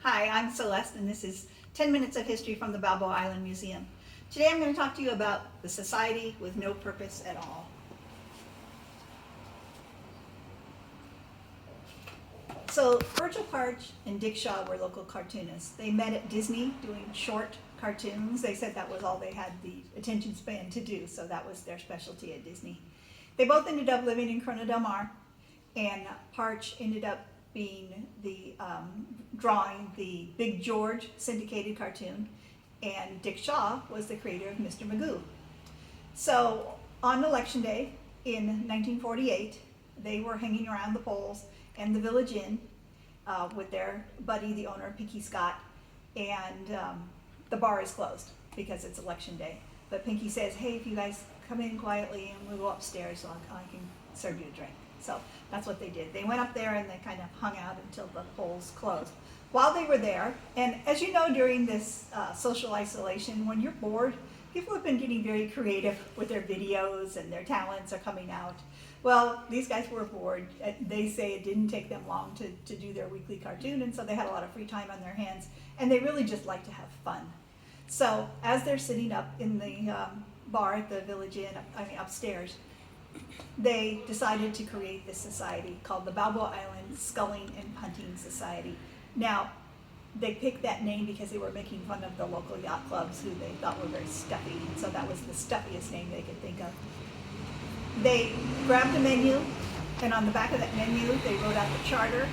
Hi, I'm Celeste, and this is 10 Minutes of History from the Balboa Island Museum. Today I'm going to talk to you about the society with no purpose at all. So Virgil Parch and Dick Shaw were local cartoonists. They met at Disney doing short cartoons. They said that was all they had the attention span to do, so that was their specialty at Disney. They both ended up living in Corona del Mar, and Parch ended up being drawing the Big George syndicated cartoon, and Dick Shaw was the creator of Mr. Magoo. So on election day in 1948, they were hanging around the polls and the Village Inn with their buddy, the owner, Pinky Scott, and the bar is closed because it's election day. But Pinky says, hey, if you guys come in quietly and we'll go upstairs so I can serve you a drink. So that's what they did. They went up there and they kind of hung out until the polls closed. While they were there, and as you know, during this social isolation, when you're bored, people have been getting very creative with their videos and their talents are coming out. Well, these guys were bored. They say it didn't take them long to do their weekly cartoon, and so they had a lot of free time on their hands, and they really just like to have fun. So as they're sitting up in the bar at the Village Inn, upstairs, they decided to create this society called the Balboa Island Sculling and Punting Society. Now, they picked that name because they were making fun of the local yacht clubs who they thought were very stuffy, and so that was the stuffiest name they could think of. They grabbed a menu, and on the back of that menu, they wrote out the charter,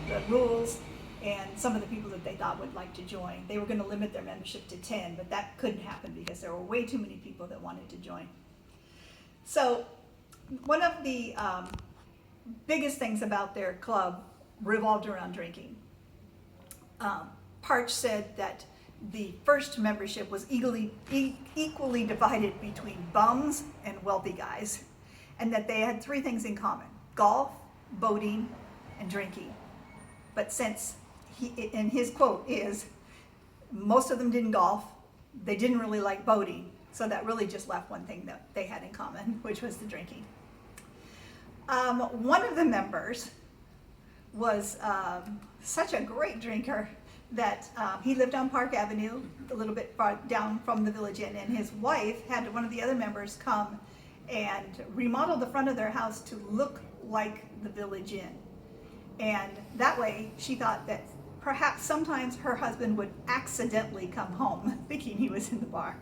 the rules, and some of the people that they thought would like to join. They were going to limit their membership to 10, but that couldn't happen because there were way too many people that wanted to join. So one of the biggest things about their club revolved around drinking. Parch said that the first membership was equally divided between bums and wealthy guys, and that they had three things in common: golf, boating, and drinking. But since and his quote is, most of them didn't golf, they didn't really like boating, so that really just left one thing that they had in common, which was the drinking. One of the members was such a great drinker that he lived on Park Avenue, a little bit far down from the Village Inn, and his wife had one of the other members come and remodel the front of their house to look like the Village Inn. And that way, she thought that perhaps sometimes her husband would accidentally come home thinking he was in the bar.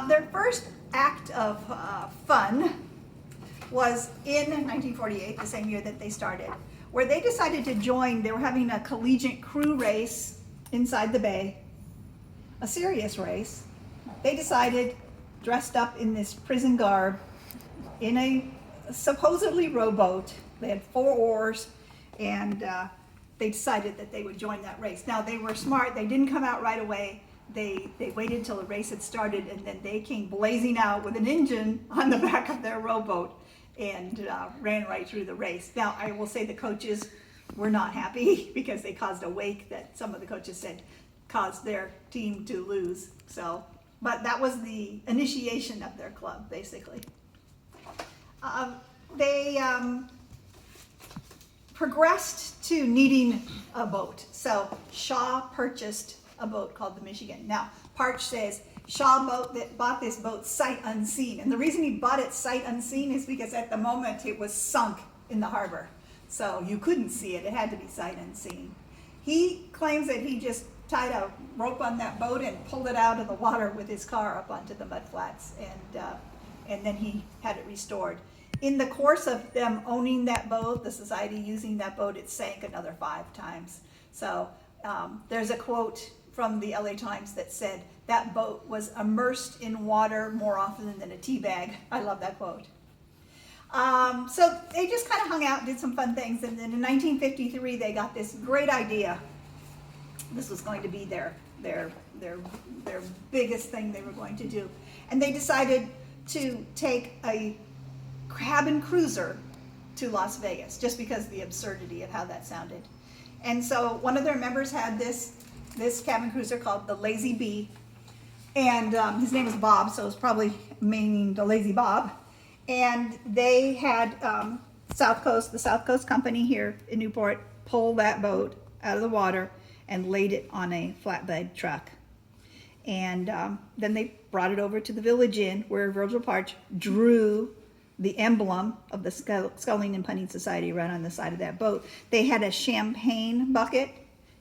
Their first act of fun was in 1948, the same year that they started, where they decided to join. They were having a collegiate crew race inside the bay, a serious race. They decided, dressed up in this prison garb, in a supposedly rowboat. They had 4 oars, and they decided that they would join that race. Now, they were smart. They didn't come out right away. They waited till the race had started, and then they came blazing out with an engine on the back of their rowboat and ran right through the race. Now, I will say the coaches were not happy because they caused a wake that some of the coaches said caused their team to lose. So, but that was the initiation of their club, basically. They progressed to needing a boat. So Shaw purchased a boat called the Michigan. Now, Parch says Shaw bought this boat sight unseen. And the reason he bought it sight unseen is because at the moment it was sunk in the harbor. So you couldn't see it. It had to be sight unseen. He claims that he just tied a rope on that boat and pulled it out of the water with his car up onto the mudflats. And then he had it restored. In the course of them owning that boat, the society using that boat, it sank another 5 times. So there's a quote from the LA Times that said that boat was immersed in water more often than a tea bag. I love that quote. So they just kind of hung out, did some fun things, and then in 1953 they got this great idea. This was going to be their biggest thing they were going to do, and they decided to take a cabin cruiser to Las Vegas, just because of the absurdity of how that sounded. And so one of their members had this cabin cruiser called the Lazy Bee, and his name was Bob, so it was probably meaning the Lazy Bob. And they had the South Coast Company here in Newport pull that boat out of the water and laid it on a flatbed truck. And then they brought it over to the Village Inn, where Virgil Parch drew the emblem of the Sculling and Punting Society right on the side of that boat. They had a champagne bucket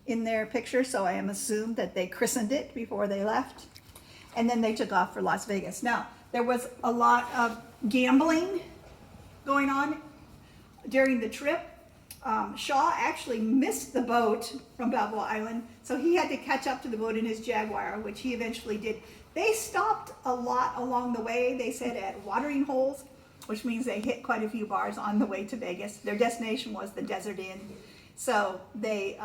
in their picture, so I am assumed that they christened it before they left. And then they took off for Las Vegas. Now, there was a lot of gambling going on during the trip. Shaw actually missed the boat from Balboa Island, so he had to catch up to the boat in his Jaguar, which he eventually did. They stopped a lot along the way, they said, at watering holes, which means they hit quite a few bars on the way to Vegas. Their destination was the Desert Inn, so they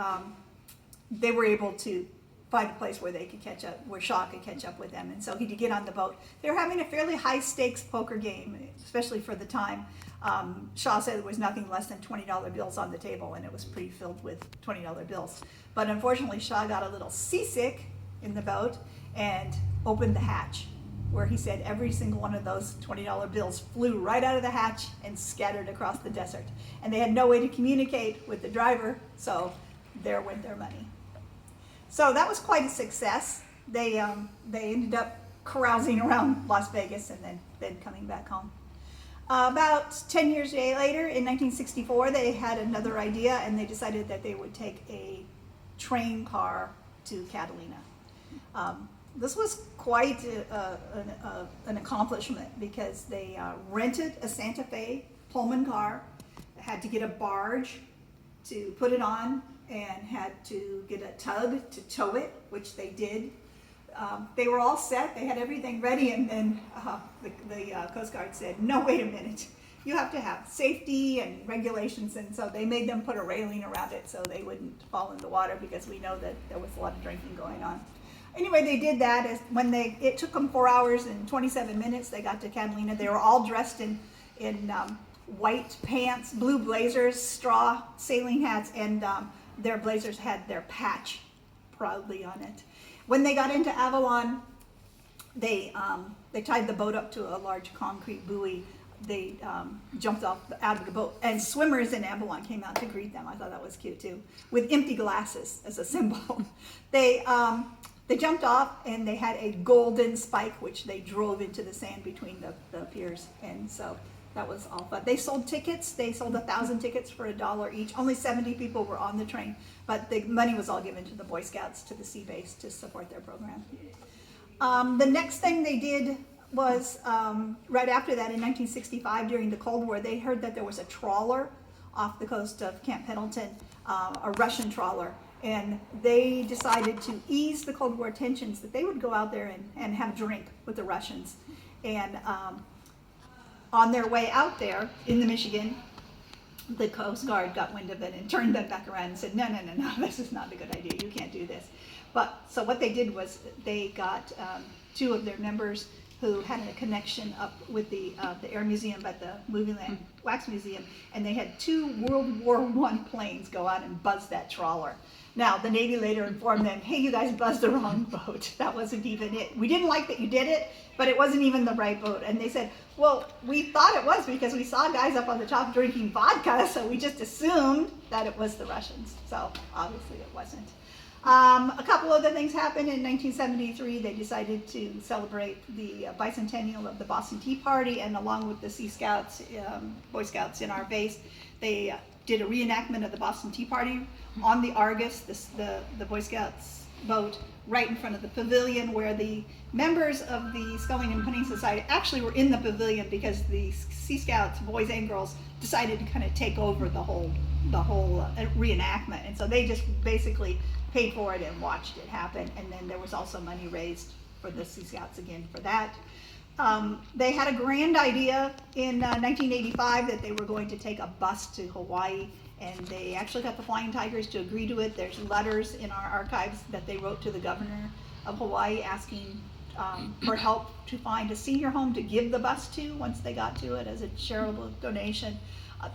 were able to find a place where they could catch up, where Shaw could catch up with them, and so he could get on the boat. They were having a fairly high stakes poker game, especially for the time. Shaw said there was nothing less than $20 bills on the table, and it was pretty filled with $20 bills. But unfortunately, Shaw got a little seasick in the boat and opened the hatch, where he said every single one of those $20 bills flew right out of the hatch and scattered across the desert. And they had no way to communicate with the driver, so there went their money. So that was quite a success. They ended up carousing around Las Vegas and then coming back home. About 10 years later, in 1964, they had another idea, and they decided that they would take a train car to Catalina. This was quite an accomplishment, because they rented a Santa Fe Pullman car, had to get a barge to put it on, and had to get a tug to tow it, which they did. They were all set, they had everything ready, and then the Coast Guard said, no, wait a minute, you have to have safety and regulations, and so they made them put a railing around it so they wouldn't fall in the water, because we know that there was a lot of drinking going on. Anyway, they did that. It took them 4 hours and 27 minutes. They got to Catalina. They were all dressed in white pants, blue blazers, straw sailing hats, and their blazers had their patch proudly on it. When they got into Avalon, they tied the boat up to a large concrete buoy. They jumped out of the boat, and swimmers in Avalon came out to greet them. I thought that was cute too, with empty glasses as a symbol. They jumped off, and they had a golden spike, which they drove into the sand between the piers, and so that was all fun. They sold tickets. They sold 1,000 tickets for $1 each. Only 70 people were on the train, but the money was all given to the Boy Scouts, to the sea base, to support their program. The next thing they did was, right after that, in 1965, during the Cold War, they heard that there was a trawler off the coast of Camp Pendleton, a Russian trawler, and they decided to ease the Cold War tensions, that they would go out there and have a drink with the Russians. And on their way out there in the Michigan, the Coast Guard got wind of it and turned them back around and said, no, this is not a good idea, you can't do this. So what they did was they got 2 of their members who had a connection up with the Air Museum at the Movie Land Wax Museum, and they had 2 World War I planes go out and buzz that trawler. Now, the Navy later informed them, hey, you guys buzzed the wrong boat. That wasn't even it. We didn't like that you did it, but it wasn't even the right boat. And they said, well, we thought it was because we saw guys up on the top drinking vodka, so we just assumed that it was the Russians. So obviously it wasn't. A couple other things happened. In 1973, they decided to celebrate the bicentennial of the Boston Tea Party, and along with the Sea Scouts, Boy Scouts in our base, they did a reenactment of the Boston Tea Party on the Argus, the Boy Scouts boat, right in front of the pavilion, where the members of the Sculling and Punting Society actually were in the pavilion because the Sea Scouts, boys and girls, decided to kind of take over the whole reenactment, and so they just basically paid for it and watched it happen. And then there was also money raised for the Sea Scouts again for that. They had a grand idea in 1985 that they were going to take a bus to Hawaii, and they actually got the Flying Tigers to agree to it. There's letters in our archives that they wrote to the governor of Hawaii asking for help to find a senior home to give the bus to once they got to it as a charitable donation.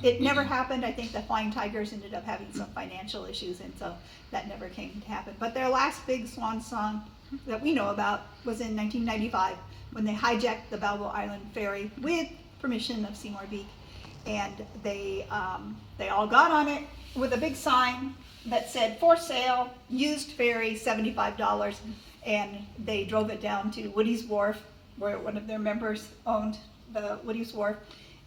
It never happened. I think the Flying Tigers ended up having some financial issues, and so that never came to happen. But their last big swan song that we know about was in 1995, when they hijacked the Balboa Island ferry with permission of Seymour Beak, and they all got on it with a big sign that said, for sale, used ferry, $75, and they drove it down to Woody's Wharf, where one of their members owned the Woody's Wharf,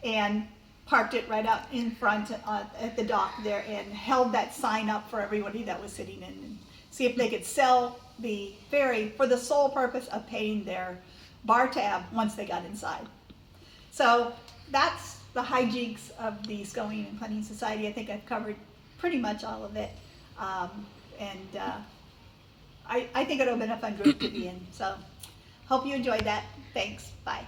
and parked it right out in front at the dock there, and held that sign up for everybody that was sitting in, and see if they could sell the ferry for the sole purpose of paying their bar tab once they got inside. So that's the hijinks of the Sculling and Punting Society. I think I've covered pretty much all of it. I think it'll have been a fun group to be in. So hope you enjoyed that. Thanks. Bye.